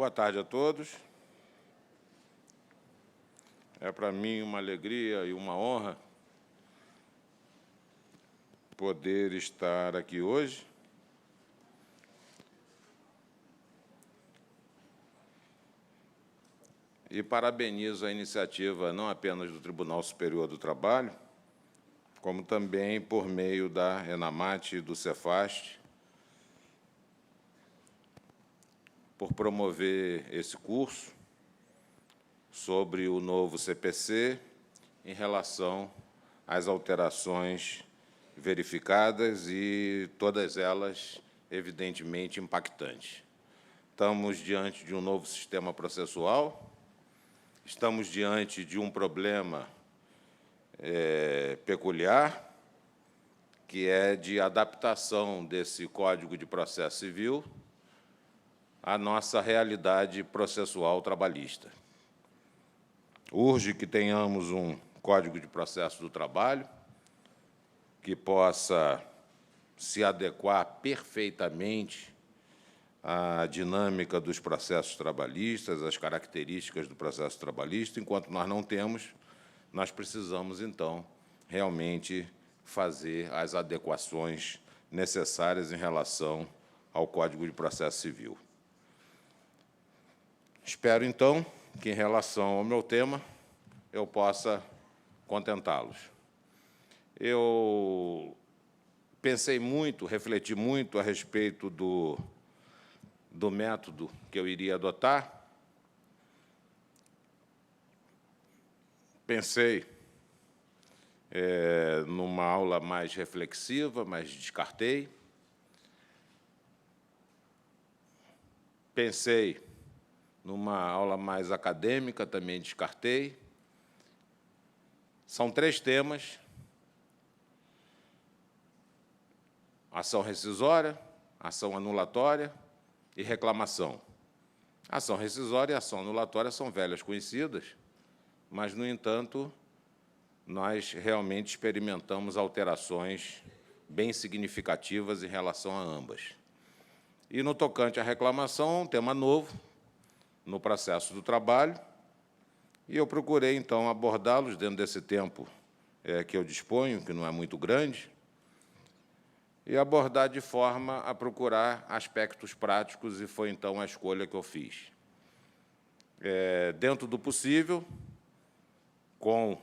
Boa tarde a todos. É para mim uma alegria e uma honra poder estar aqui hoje. E parabenizo a iniciativa não apenas do Tribunal Superior do Trabalho, como também por meio da ENAMAT e do Cefast, por promover esse curso sobre o novo CPC em relação às alterações verificadas e todas elas, evidentemente, impactantes. Estamos diante de um novo sistema processual, estamos diante de um problema peculiar, que é de adaptação desse Código de Processo Civil à nossa realidade processual trabalhista. Urge que tenhamos um Código de Processo do Trabalho que possa se adequar perfeitamente à dinâmica dos processos trabalhistas, às características do processo trabalhista. Enquanto nós não temos, nós precisamos, então, realmente fazer as adequações necessárias em relação ao Código de Processo Civil. Espero, então, que, em relação ao meu tema, eu possa contentá-los. Eu pensei muito, refleti muito a respeito do método que eu iria adotar. Pensei numa aula mais reflexiva, mas descartei. Pensei numa aula mais acadêmica, também descartei. São 3 temas: ação rescisória, ação anulatória e reclamação. Ação rescisória e ação anulatória são velhas conhecidas, mas, no entanto, nós realmente experimentamos alterações bem significativas em relação a ambas. E, no tocante à reclamação, um tema novo no processo do trabalho, e eu procurei, então, abordá-los dentro desse tempo que eu disponho, que não é muito grande, e abordar de forma a procurar aspectos práticos, e foi, então, a escolha que eu fiz. Dentro do possível, com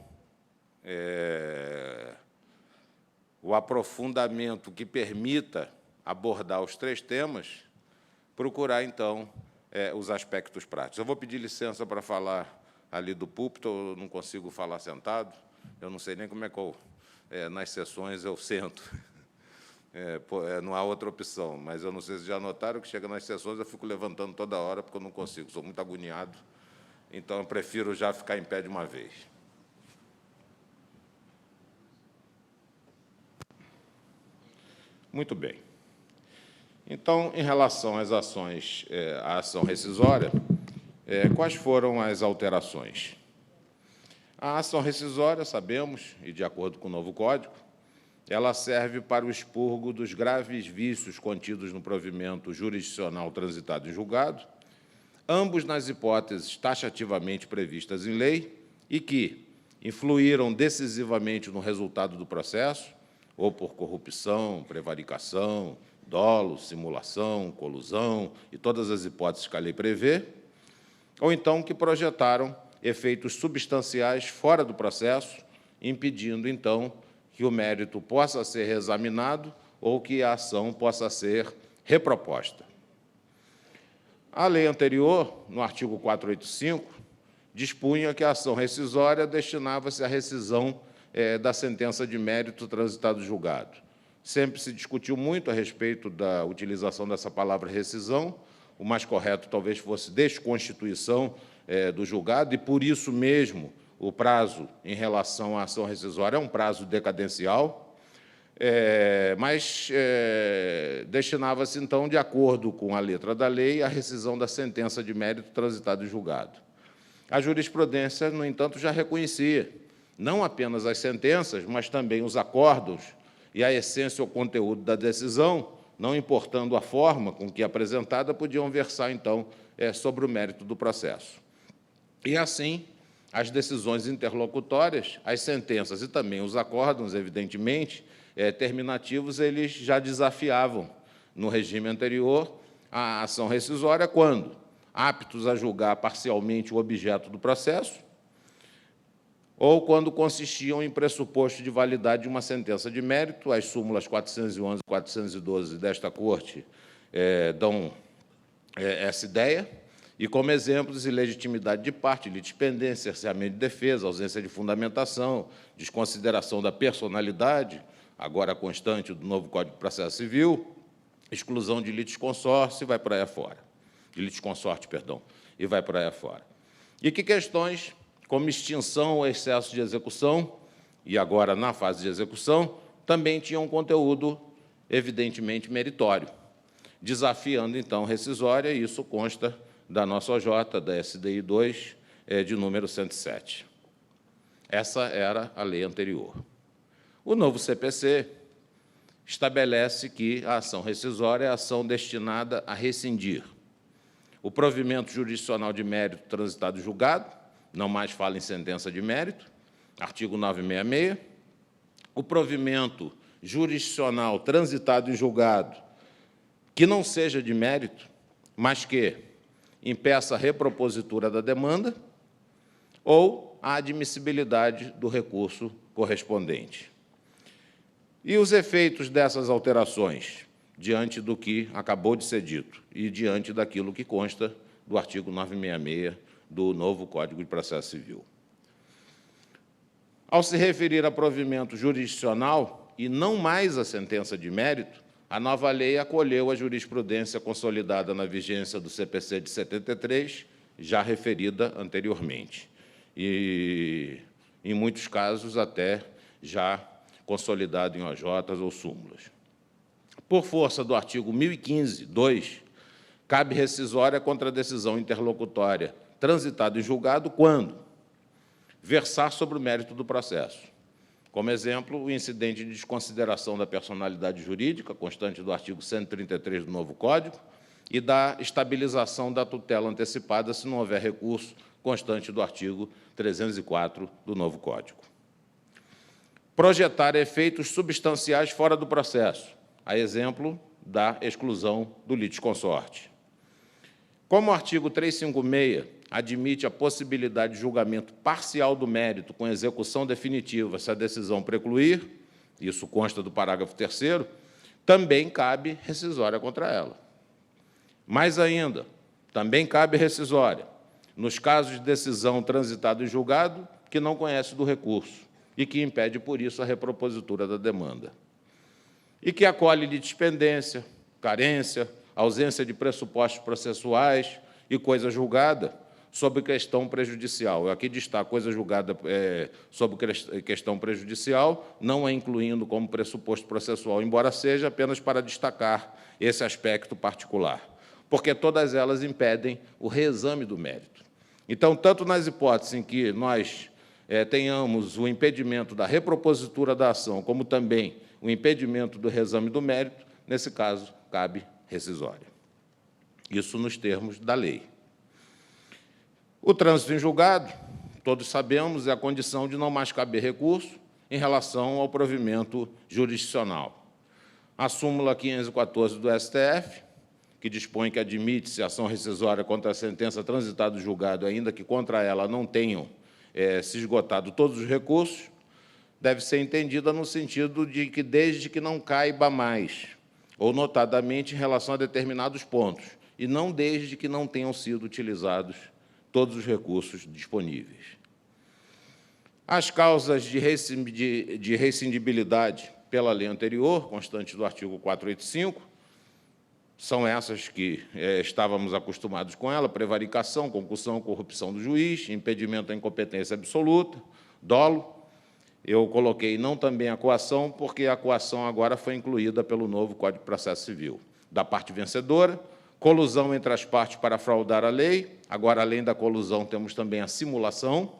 o aprofundamento que permita abordar os 3 temas, procurar, então, os aspectos práticos. Eu vou pedir licença para falar ali do púlpito, eu não consigo falar sentado, eu não sei nem como é que nas sessões eu sento. Não há outra opção, mas eu não sei se já notaram que chega nas sessões eu fico levantando toda hora porque eu não consigo, sou muito agoniado, então eu prefiro já ficar em pé de uma vez. Muito bem. Então, em relação às ações, à ação rescisória, quais foram as alterações? A ação rescisória, sabemos, e de acordo com o novo Código, ela serve para o expurgo dos graves vícios contidos no provimento jurisdicional transitado em julgado, ambos nas hipóteses taxativamente previstas em lei e que influíram decisivamente no resultado do processo, ou por corrupção, prevaricação, dolo, simulação, colusão e todas as hipóteses que a lei prevê, ou então que projetaram efeitos substanciais fora do processo, impedindo, então, que o mérito possa ser reexaminado ou que a ação possa ser reproposta. A lei anterior, no artigo 485, dispunha que a ação rescisória destinava-se à rescisão da sentença de mérito transitada em julgado. Sempre se discutiu muito a respeito da utilização dessa palavra rescisão, o mais correto talvez fosse desconstituição do julgado, e, por isso mesmo, o prazo em relação à ação rescisória é um prazo decadencial, mas destinava-se, então, de acordo com a letra da lei, à rescisão da sentença de mérito transitada em julgado. A jurisprudência, no entanto, já reconhecia não apenas as sentenças, mas também os acordos e a essência ou conteúdo da decisão, não importando a forma com que apresentada, podiam versar, então, sobre o mérito do processo. E, assim, as decisões interlocutórias, as sentenças e também os acórdãos, evidentemente, terminativos, eles já desafiavam, no regime anterior, a ação rescisória quando aptos a julgar parcialmente o objeto do processo ou quando consistiam em pressuposto de validade de uma sentença de mérito. As súmulas 411 e 412 desta Corte dão essa ideia, e como exemplos, ilegitimidade de parte, litispendência, cerceamento de defesa, ausência de fundamentação, desconsideração da personalidade, agora constante do novo Código de Processo Civil, exclusão de litisconsórcio e vai por aí afora. De litisconsorte, perdão, e vai por aí afora. E que questões, como extinção ou excesso de execução, e agora na fase de execução, também tinham conteúdo evidentemente meritório, desafiando, então, rescisória, e isso consta da nossa OJ, da SDI 2, de número 107. Essa era a lei anterior. O novo CPC estabelece que a ação rescisória é a ação destinada a rescindir o provimento jurisdicional de mérito transitado e julgado, não mais fala em sentença de mérito, artigo 966, o provimento jurisdicional transitado e julgado que não seja de mérito, mas que impeça a repropositura da demanda ou a admissibilidade do recurso correspondente. E os efeitos dessas alterações, diante do que acabou de ser dito e diante daquilo que consta do artigo 966 do novo Código de Processo Civil. Ao se referir a provimento jurisdicional e não mais a sentença de mérito, a nova lei acolheu a jurisprudência consolidada na vigência do CPC de 73, já referida anteriormente, e, em muitos casos, até já consolidado em OJs ou súmulas. Por força do artigo 1015, 2, cabe rescisória contra a decisão interlocutória transitada e julgado quando versar sobre o mérito do processo. Como exemplo, o incidente de desconsideração da personalidade jurídica, constante do artigo 133 do novo Código, e da estabilização da tutela antecipada, se não houver recurso, constante do artigo 304 do novo Código. Projetar efeitos substanciais fora do processo, a exemplo da exclusão do litisconsorte. Como o artigo 356 admite a possibilidade de julgamento parcial do mérito com execução definitiva se a decisão precluir, isso consta do parágrafo 3º, também cabe rescisória contra ela. Mais ainda, também cabe rescisória nos casos de decisão transitado e julgado que não conhece do recurso e que impede, por isso, a repropositura da demanda. E que acolhe litispendência, carência, ausência de pressupostos processuais e coisa julgada sob questão prejudicial. Eu aqui destaco coisa julgada sob questão prejudicial, não a incluindo como pressuposto processual, embora seja apenas para destacar esse aspecto particular, porque todas elas impedem o reexame do mérito. Então, tanto nas hipóteses em que nós tenhamos o impedimento da repropositura da ação, como também o impedimento do reexame do mérito, nesse caso, cabe rescisória. Isso nos termos da lei. O trânsito em julgado, todos sabemos, é a condição de não mais caber recurso em relação ao provimento jurisdicional. A súmula 514 do STF, que dispõe que admite-se ação rescisória contra a sentença transitada e julgado, ainda que contra ela não tenham se esgotado todos os recursos, deve ser entendida no sentido de que, desde que não caiba mais, ou notadamente em relação a determinados pontos, e não desde que não tenham sido utilizados todos os recursos disponíveis. As causas de rescindibilidade pela lei anterior, constante do artigo 485, são essas que estávamos acostumados com ela: prevaricação, concussão, corrupção do juiz, impedimento da incompetência absoluta, dolo. Eu coloquei não também a coação, porque a coação agora foi incluída pelo novo Código de Processo Civil. Da parte vencedora, colusão entre as partes para fraudar a lei. Agora, além da colusão, temos também a simulação,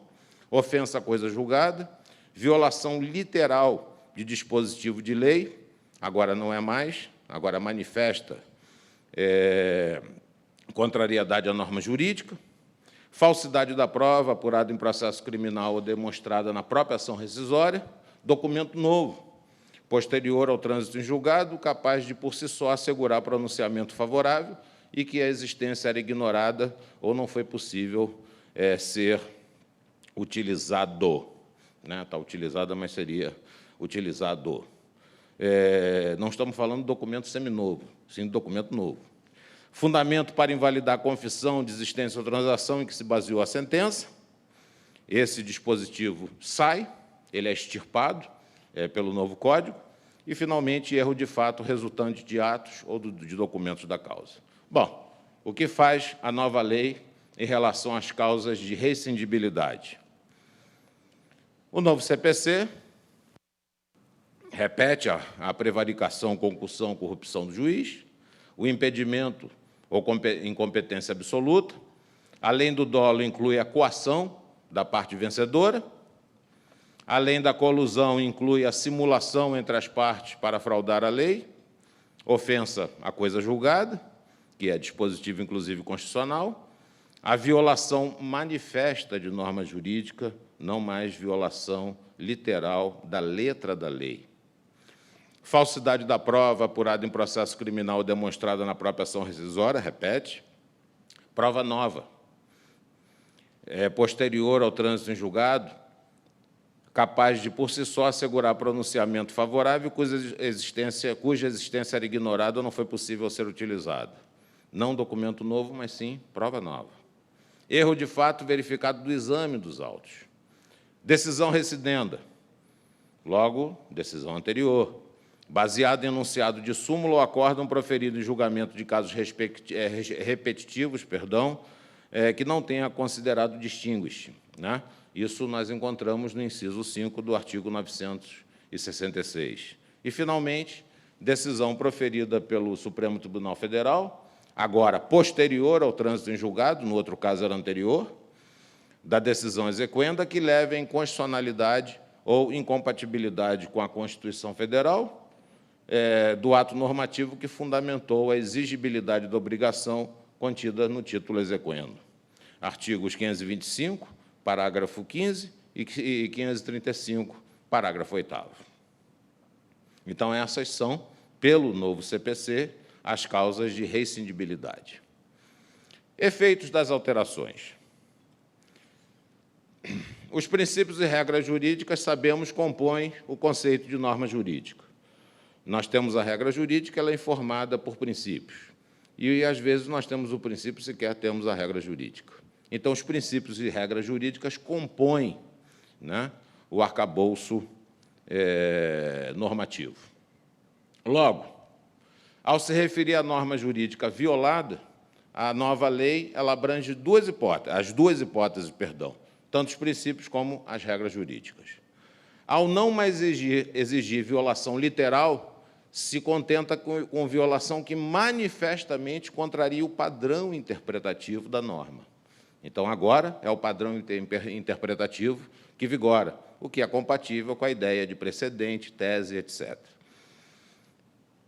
ofensa à coisa julgada, violação literal de dispositivo de lei, agora não é mais, agora manifesta contrariedade à norma jurídica, falsidade da prova apurada em processo criminal ou demonstrada na própria ação rescisória, documento novo, posterior ao trânsito em julgado, capaz de, por si só, assegurar pronunciamento favorável e que a existência era ignorada ou não foi possível ser utilizado. Está utilizada, mas seria utilizado. Não estamos falando de documento seminovo, sim de documento novo. Fundamento para invalidar a confissão, desistência ou transação em que se baseou a sentença. Esse dispositivo sai, ele é extirpado pelo novo Código. E, finalmente, erro de fato resultante de atos ou de documentos da causa. Bom, o que faz a nova lei em relação às causas de rescindibilidade? O novo CPC repete a prevaricação, concussão, corrupção do juiz, o impedimento ou incompetência absoluta, além do dolo, inclui a coação da parte vencedora, além da colusão, inclui a simulação entre as partes para fraudar a lei, ofensa à coisa julgada, que é dispositivo, inclusive, constitucional, a violação manifesta de norma jurídica, não mais violação literal da letra da lei. Falsidade da prova apurada em processo criminal demonstrada na própria ação rescisória, repete. Prova nova, posterior ao trânsito em julgado, capaz de, por si só, assegurar pronunciamento favorável cuja existência era ignorada ou não foi possível ser utilizada. Não documento novo, mas sim prova nova. Erro de fato verificado do exame dos autos. Decisão recidenda, logo, decisão anterior, baseado em enunciado de súmula ou acórdão proferido em julgamento de casos repetitivos, que não tenha considerado distinguish, né? Isso nós encontramos no inciso 5 do artigo 966. E, finalmente, decisão proferida pelo Supremo Tribunal Federal, agora posterior ao trânsito em julgado, no outro caso era anterior, da decisão exequenda, que leva à inconstitucionalidade ou incompatibilidade com a Constituição Federal do ato normativo que fundamentou a exigibilidade da obrigação contida no título exequendo. Artigos 525, parágrafo 15 e 535, parágrafo 8º. Então, essas são, pelo novo CPC, as causas de rescindibilidade. Efeitos das alterações. Os princípios e regras jurídicas, sabemos, compõem o conceito de norma jurídica. Nós temos a regra jurídica, ela é informada por princípios. E, às vezes, nós temos o princípio, sequer temos a regra jurídica. Então, os princípios e regras jurídicas compõem, né, o arcabouço normativo. Logo, ao se referir à norma jurídica violada, a nova lei ela abrange as duas hipóteses, tanto os princípios como as regras jurídicas. Ao não mais exigir violação literal, se contenta com violação que manifestamente contraria o padrão interpretativo da norma. Então, agora, é o padrão interpretativo que vigora, o que é compatível com a ideia de precedente, tese, etc.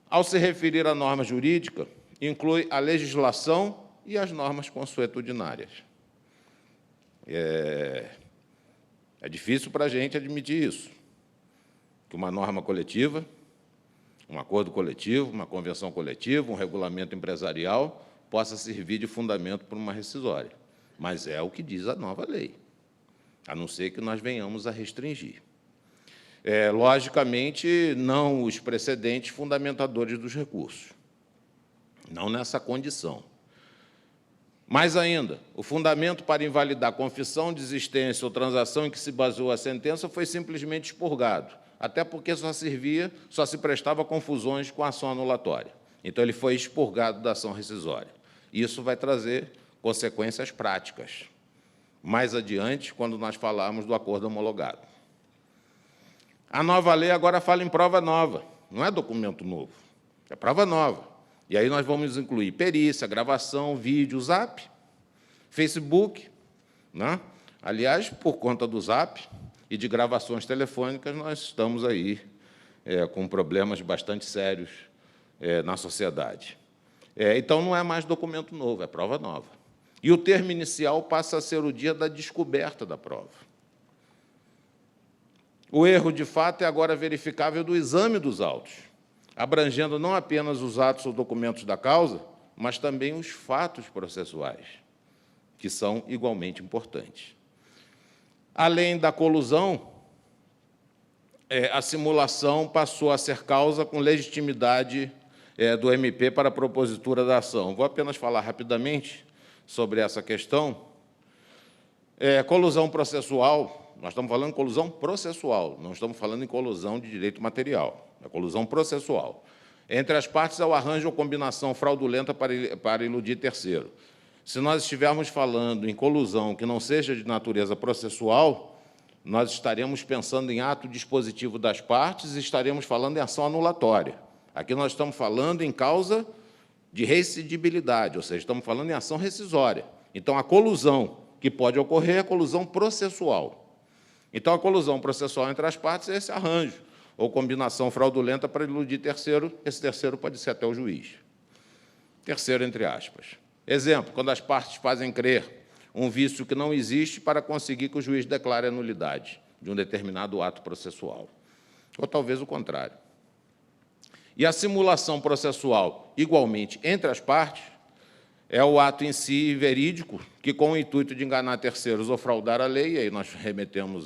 Ao se referir à norma jurídica, inclui a legislação e as normas consuetudinárias. É difícil para a gente admitir isso, que uma norma coletiva, um acordo coletivo, uma convenção coletiva, um regulamento empresarial, possa servir de fundamento para uma rescisória. Mas é o que diz a nova lei, a não ser que nós venhamos a restringir. Logicamente, não os precedentes fundamentadores dos recursos, não nessa condição. Mais ainda, o fundamento para invalidar confissão, desistência ou transação em que se baseou a sentença foi simplesmente expurgado, até porque só se prestava confusões com a ação anulatória. Então, ele foi expurgado da ação rescisória. Isso vai trazer consequências práticas, mais adiante, quando nós falarmos do acordo homologado. A nova lei agora fala em prova nova, não é documento novo, é prova nova. E aí nós vamos incluir perícia, gravação, vídeo, Zap, Facebook, né? Aliás, por conta do Zap e de gravações telefônicas, nós estamos aí com problemas bastante sérios na sociedade. Então, não é mais documento novo, é prova nova. E o termo inicial passa a ser o dia da descoberta da prova. O erro, de fato, é agora verificável do exame dos autos, abrangendo não apenas os atos ou documentos da causa, mas também os fatos processuais, que são igualmente importantes. Além da colusão, a simulação passou a ser causa com legitimidade do MP para a propositura da ação. Vou apenas falar rapidamente sobre essa questão. Colusão processual, nós estamos falando em colusão processual, não estamos falando em colusão de direito material, é colusão processual. Entre as partes é o arranjo ou combinação fraudulenta para iludir terceiro. Se nós estivermos falando em colusão que não seja de natureza processual, nós estaremos pensando em ato dispositivo das partes e estaremos falando em ação anulatória. Aqui nós estamos falando em causa de recidibilidade, ou seja, estamos falando em ação rescisória. Então, a colusão que pode ocorrer é a colusão processual. Então, a colusão processual entre as partes é esse arranjo, ou combinação fraudulenta para iludir terceiro, esse terceiro pode ser até o juiz. Terceiro, entre aspas. Exemplo, quando as partes fazem crer um vício que não existe para conseguir que o juiz declare a nulidade de um determinado ato processual. Ou talvez o contrário. E a simulação processual, igualmente, entre as partes, é o ato em si verídico, que, com o intuito de enganar terceiros ou fraudar a lei, e aí nós remetemos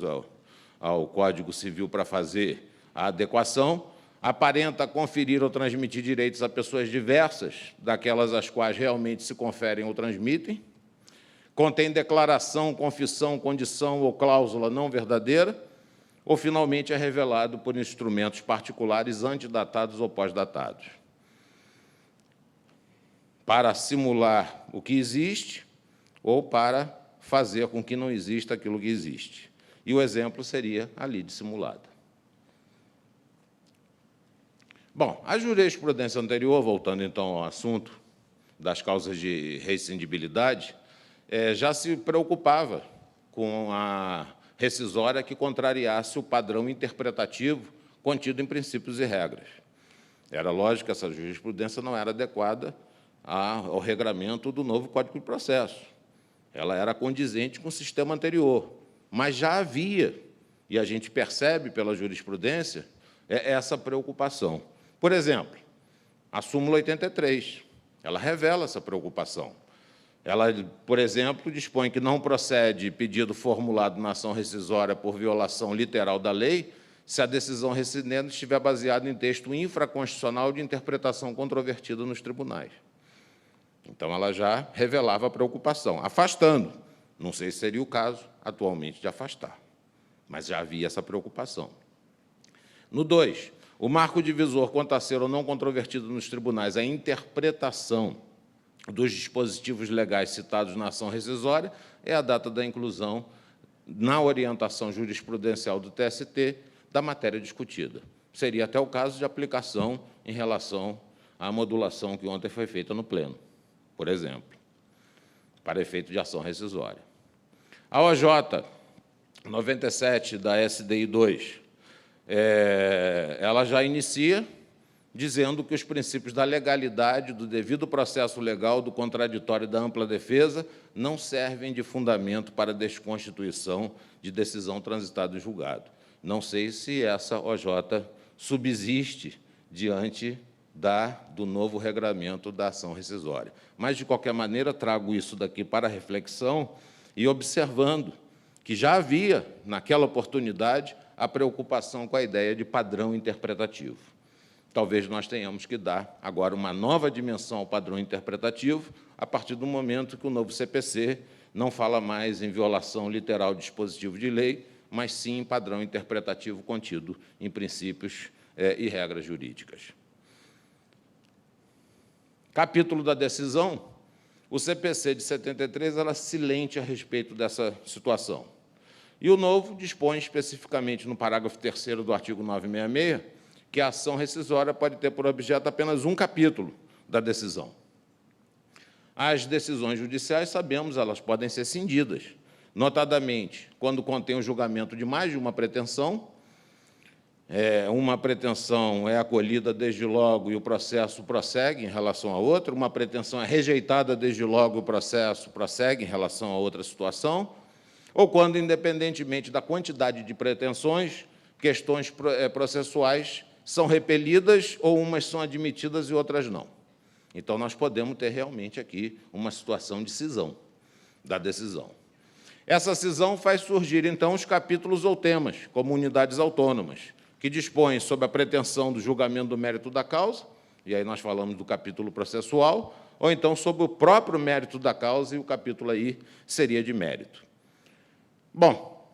ao Código Civil para fazer a adequação, aparenta conferir ou transmitir direitos a pessoas diversas daquelas às quais realmente se conferem ou transmitem, contém declaração, confissão, condição ou cláusula não verdadeira, ou, finalmente, é revelado por instrumentos particulares antedatados ou pós-datados. Para simular o que existe ou para fazer com que não exista aquilo que existe. E o exemplo seria a lide simulada. Bom, a jurisprudência anterior, voltando então ao assunto das causas de rescindibilidade, já se preocupava com a rescisória que contrariasse o padrão interpretativo contido em princípios e regras. Era lógico que essa jurisprudência não era adequada ao regramento do novo Código de Processo. Ela era condizente com o sistema anterior, mas já havia, e a gente percebe pela jurisprudência, essa preocupação. Por exemplo, a súmula 83, ela revela essa preocupação. Ela, por exemplo, dispõe que não procede pedido formulado na ação rescisória por violação literal da lei se a decisão rescindente estiver baseada em texto infraconstitucional de interpretação controvertida nos tribunais. Então, ela já revelava a preocupação, afastando. Não sei se seria o caso, atualmente, de afastar, mas já havia essa preocupação. No 2, o marco divisor quanto a ser ou não controvertido nos tribunais a interpretação dos dispositivos legais citados na ação rescisória é a data da inclusão na orientação jurisprudencial do TST da matéria discutida. Seria até o caso de aplicação em relação à modulação que ontem foi feita no pleno, por exemplo, para efeito de ação rescisória. A OJ 97 da SDI 2, ela já inicia dizendo que os princípios da legalidade, do devido processo legal, do contraditório e da ampla defesa não servem de fundamento para a desconstituição de decisão transitada em julgado. Não sei se essa OJ subsiste diante do novo regramento da ação rescisória. Mas, de qualquer maneira, trago isso daqui para reflexão e observando que já havia, naquela oportunidade, a preocupação com a ideia de padrão interpretativo. Talvez nós tenhamos que dar agora uma nova dimensão ao padrão interpretativo, a partir do momento que o novo CPC não fala mais em violação literal de dispositivo de lei, mas sim em padrão interpretativo contido em princípios e regras jurídicas. Capítulo da decisão, o CPC de 73 era silente a respeito dessa situação. E o novo dispõe especificamente no parágrafo 3º do artigo 966, que a ação rescisória pode ter por objeto apenas um capítulo da decisão. As decisões judiciais, sabemos, elas podem ser cindidas, notadamente, quando contém o julgamento de mais de uma pretensão, uma pretensão é acolhida desde logo e o processo prossegue em relação a outra, uma pretensão é rejeitada desde logo e o processo prossegue em relação a outra situação, ou quando, independentemente da quantidade de pretensões, questões processuais são repelidas ou umas são admitidas e outras não. Então, nós podemos ter realmente aqui uma situação de cisão da decisão. Essa cisão faz surgir, então, os capítulos ou temas, como unidades autônomas, que dispõem sobre a pretensão do julgamento do mérito da causa, e aí nós falamos do capítulo processual, ou então sobre o próprio mérito da causa, e o capítulo aí seria de mérito. Bom,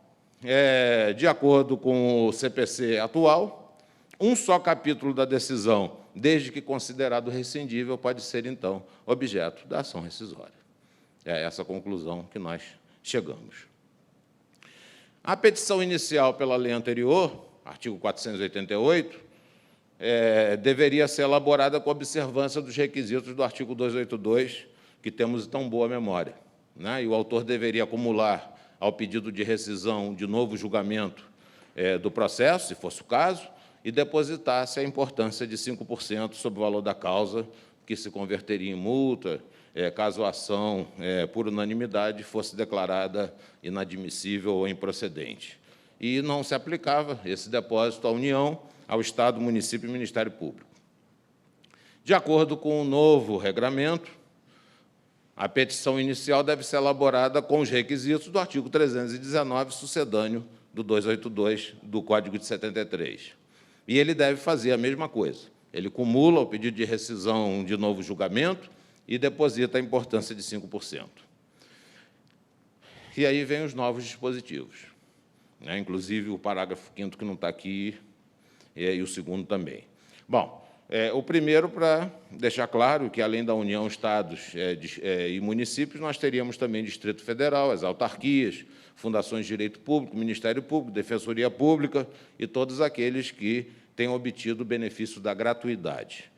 de acordo com o CPC atual, um só capítulo da decisão, desde que considerado rescindível, pode ser, então, objeto da ação rescisória. É essa a conclusão que nós chegamos. A petição inicial pela lei anterior, artigo 488, deveria ser elaborada com observância dos requisitos do artigo 282, que temos tão boa memória, né? E o autor deveria acumular ao pedido de rescisão de novo julgamento do processo, se fosse o caso, e depositar-se a importância de 5% sobre o valor da causa, que se converteria em multa, caso a ação, por unanimidade, fosse declarada inadmissível ou improcedente. E não se aplicava esse depósito à União, ao Estado, município e Ministério Público. De acordo com o novo regramento, a petição inicial deve ser elaborada com os requisitos do artigo 319, sucedâneo do 282 do Código de 73. E ele deve fazer a mesma coisa. Ele cumula o pedido de rescisão de novo julgamento e deposita a importância de 5%. E aí vem os novos dispositivos, né? Inclusive o parágrafo 5º, que não está aqui, e o segundo também. Bom, o primeiro, para deixar claro que, além da União, Estados e municípios, nós teríamos também Distrito Federal, as autarquias, fundações de direito público, Ministério Público, Defensoria Pública e todos aqueles que tenham obtido o benefício da gratuidade.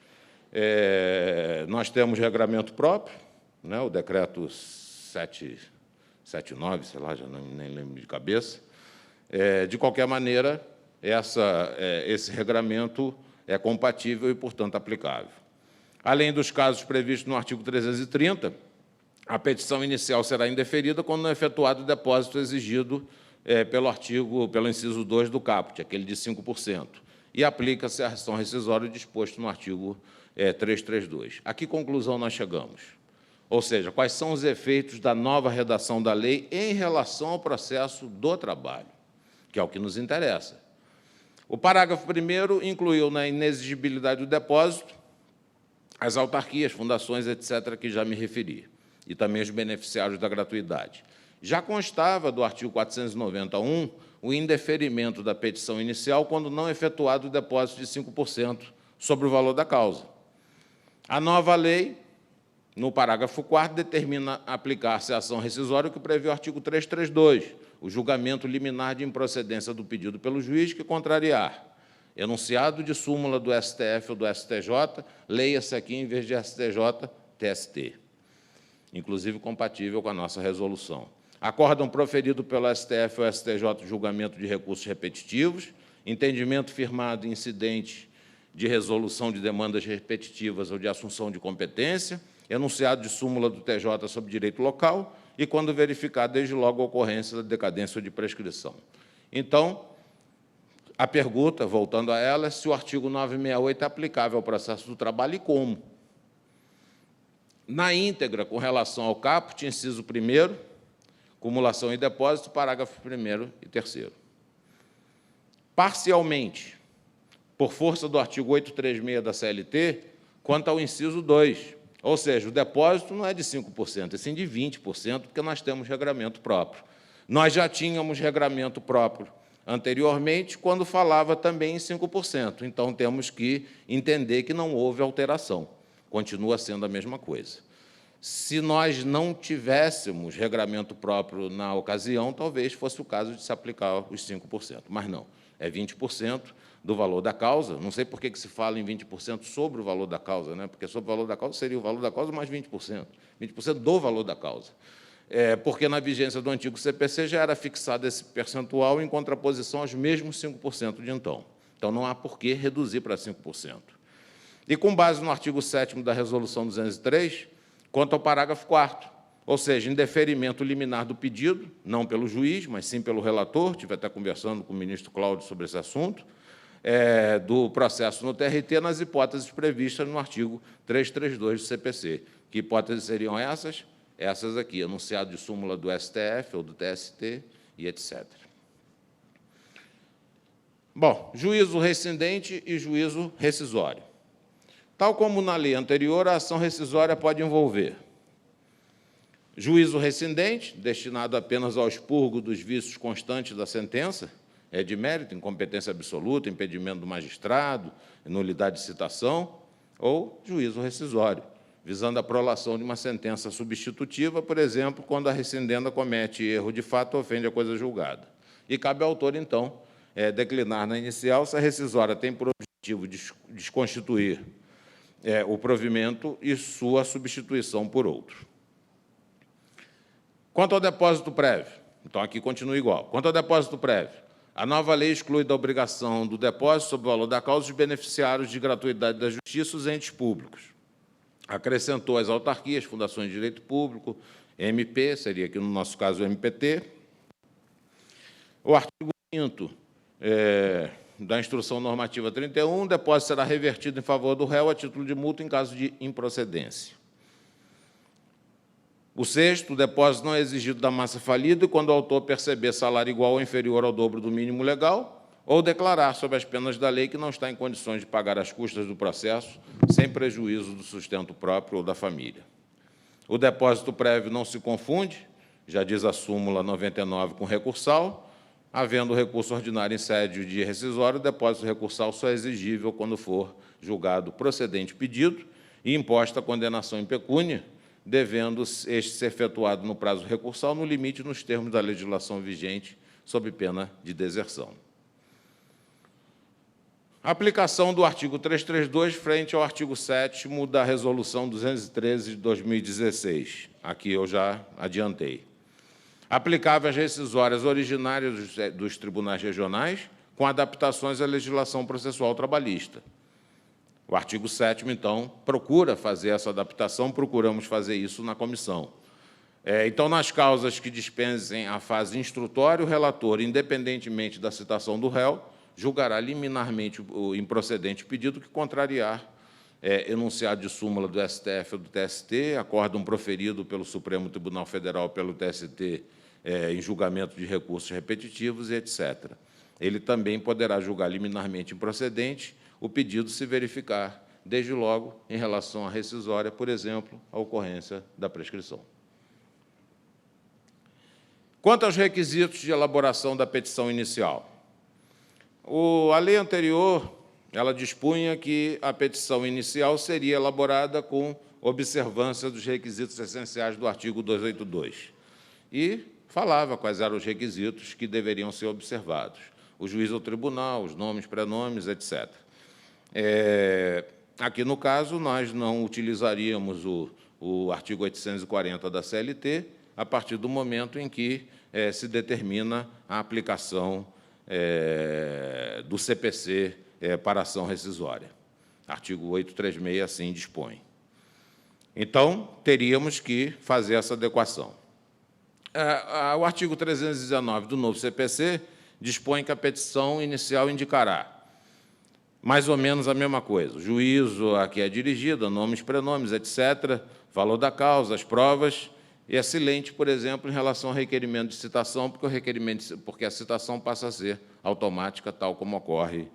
Nós temos regramento próprio, né, o decreto 779, sei lá, já nem lembro de cabeça. De qualquer maneira, esse regramento é compatível e, portanto, aplicável. Além dos casos previstos no artigo 330, a petição inicial será indeferida quando não é efetuado o depósito exigido pelo inciso 2 do caput, aquele de 5%, e aplica-se a ação rescisória disposto no artigo 332. A que conclusão nós chegamos? Ou seja, quais são os efeitos da nova redação da lei em relação ao processo do trabalho, que é o que nos interessa. O parágrafo 1º incluiu na inexigibilidade do depósito as autarquias, fundações, etc., que já me referi, e também os beneficiários da gratuidade. Já constava do artigo 491 o indeferimento da petição inicial quando não efetuado o depósito de 5% sobre o valor da causa. A nova lei, no parágrafo 4º, determina aplicar-se a ação rescisória que prevê o artigo 332, o julgamento liminar de improcedência do pedido pelo juiz que contrariar enunciado de súmula do STF ou do STJ, leia-se aqui, em vez de STJ, TST, inclusive compatível com a nossa resolução. Acórdão proferido pelo STF ou STJ julgamento de recursos repetitivos, entendimento firmado em incidente de resolução de demandas repetitivas ou de assunção de competência, enunciado de súmula do TJ sobre direito local e, quando verificado, desde logo a ocorrência da decadência ou de prescrição. Então, a pergunta, voltando a ela, é se o artigo 968 é aplicável ao processo do trabalho e como. Na íntegra, com relação ao caput, inciso 1º, cumulação e depósito, parágrafo 1º e 3º. Parcialmente, por força do artigo 836 da CLT, quanto ao inciso 2, ou seja, o depósito não é de 5%, é sim de 20%, porque nós temos regramento próprio. Nós já tínhamos regramento próprio anteriormente, quando falava também em 5%. Então, temos que entender que não houve alteração, continua sendo a mesma coisa. Se nós não tivéssemos regramento próprio na ocasião, talvez fosse o caso de se aplicar os 5%, mas não, é 20% do valor da causa. Não sei por que se fala em 20% sobre o valor da causa, né? Porque sobre o valor da causa seria o valor da causa mais 20%, 20% do valor da causa. Porque na vigência do antigo CPC já era fixado esse percentual em contraposição aos mesmos 5% de então. Então, não há por que reduzir para 5%. E, com base no artigo 7º da Resolução 203, quanto ao parágrafo 4º, ou seja, em deferimento liminar do pedido, não pelo juiz, mas sim pelo relator, estive até conversando com o ministro Cláudio sobre esse assunto, do processo no TRT, nas hipóteses previstas no artigo 332 do CPC. Que hipóteses seriam essas? Essas aqui, enunciado de súmula do STF ou do TST e etc. Bom, juízo rescindente e juízo rescisório. Tal como na lei anterior, a ação rescisória pode envolver juízo rescindente, destinado apenas ao expurgo dos vícios constantes da sentença, de mérito, incompetência absoluta, impedimento do magistrado, nulidade de citação, ou juízo rescisório, visando a prolação de uma sentença substitutiva, por exemplo, quando a rescindenda comete erro de fato ou ofende a coisa julgada. E cabe ao autor, então, declinar na inicial se a rescisória tem por objetivo desconstituir o provimento e sua substituição por outro. Quanto ao depósito prévio, então aqui continua igual. Quanto ao depósito prévio, a nova lei exclui da obrigação do depósito sobre o valor da causa os beneficiários de gratuidade da justiça e os entes públicos. Acrescentou as autarquias, fundações de direito público, MP, seria aqui no nosso caso o MPT. O artigo 5º da Instrução Normativa 31, o depósito será revertido em favor do réu a título de multa em caso de improcedência. O 6º, o depósito não é exigido da massa falida quando o autor perceber salário igual ou inferior ao dobro do mínimo legal ou declarar, sob as penas da lei, que não está em condições de pagar as custas do processo sem prejuízo do sustento próprio ou da família. O depósito prévio não se confunde, já diz a súmula 99 com recursal, havendo recurso ordinário em sede de rescisório, o depósito recursal só é exigível quando for julgado procedente pedido e imposta a condenação em pecúnia, devendo este ser efetuado no prazo recursal, no limite nos termos da legislação vigente, sob pena de deserção. A aplicação do artigo 332 frente ao artigo 7º da Resolução 213 de 2016. Aqui eu já adiantei. Aplicável às rescisórias originárias dos tribunais regionais, com adaptações à legislação processual trabalhista. O artigo 7º, então, procura fazer essa adaptação, procuramos fazer isso na comissão. Então, nas causas que dispensem a fase instrutória, o relator, independentemente da citação do réu, julgará liminarmente o improcedente pedido que contrariar enunciado de súmula do STF ou do TST, acórdão proferido pelo Supremo Tribunal Federal pelo TST em julgamento de recursos repetitivos e etc. Ele também poderá julgar liminarmente improcedente o pedido se verificar, desde logo, em relação à rescisória, por exemplo, a ocorrência da prescrição. Quanto aos requisitos de elaboração da petição inicial, a lei anterior, ela dispunha que a petição inicial seria elaborada com observância dos requisitos essenciais do artigo 282. E falava quais eram os requisitos que deveriam ser observados. O juiz ou tribunal, os nomes, prenomes, etc. Aqui, no caso, nós não utilizaríamos o artigo 840 da CLT, a partir do momento em que se determina a aplicação do CPC para ação rescisória. Artigo 836 assim dispõe. Então, teríamos que fazer essa adequação. O artigo 319 do novo CPC dispõe que a petição inicial indicará mais ou menos a mesma coisa, o juízo a que é dirigida, nomes, prenomes, etc., valor da causa, as provas, e é silente, por exemplo, em relação ao requerimento de citação, porque a citação passa a ser automática, tal como ocorre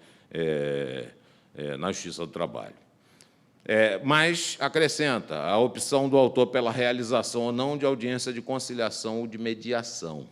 na Justiça do Trabalho. Mas acrescenta a opção do autor pela realização ou não de audiência de conciliação ou de mediação.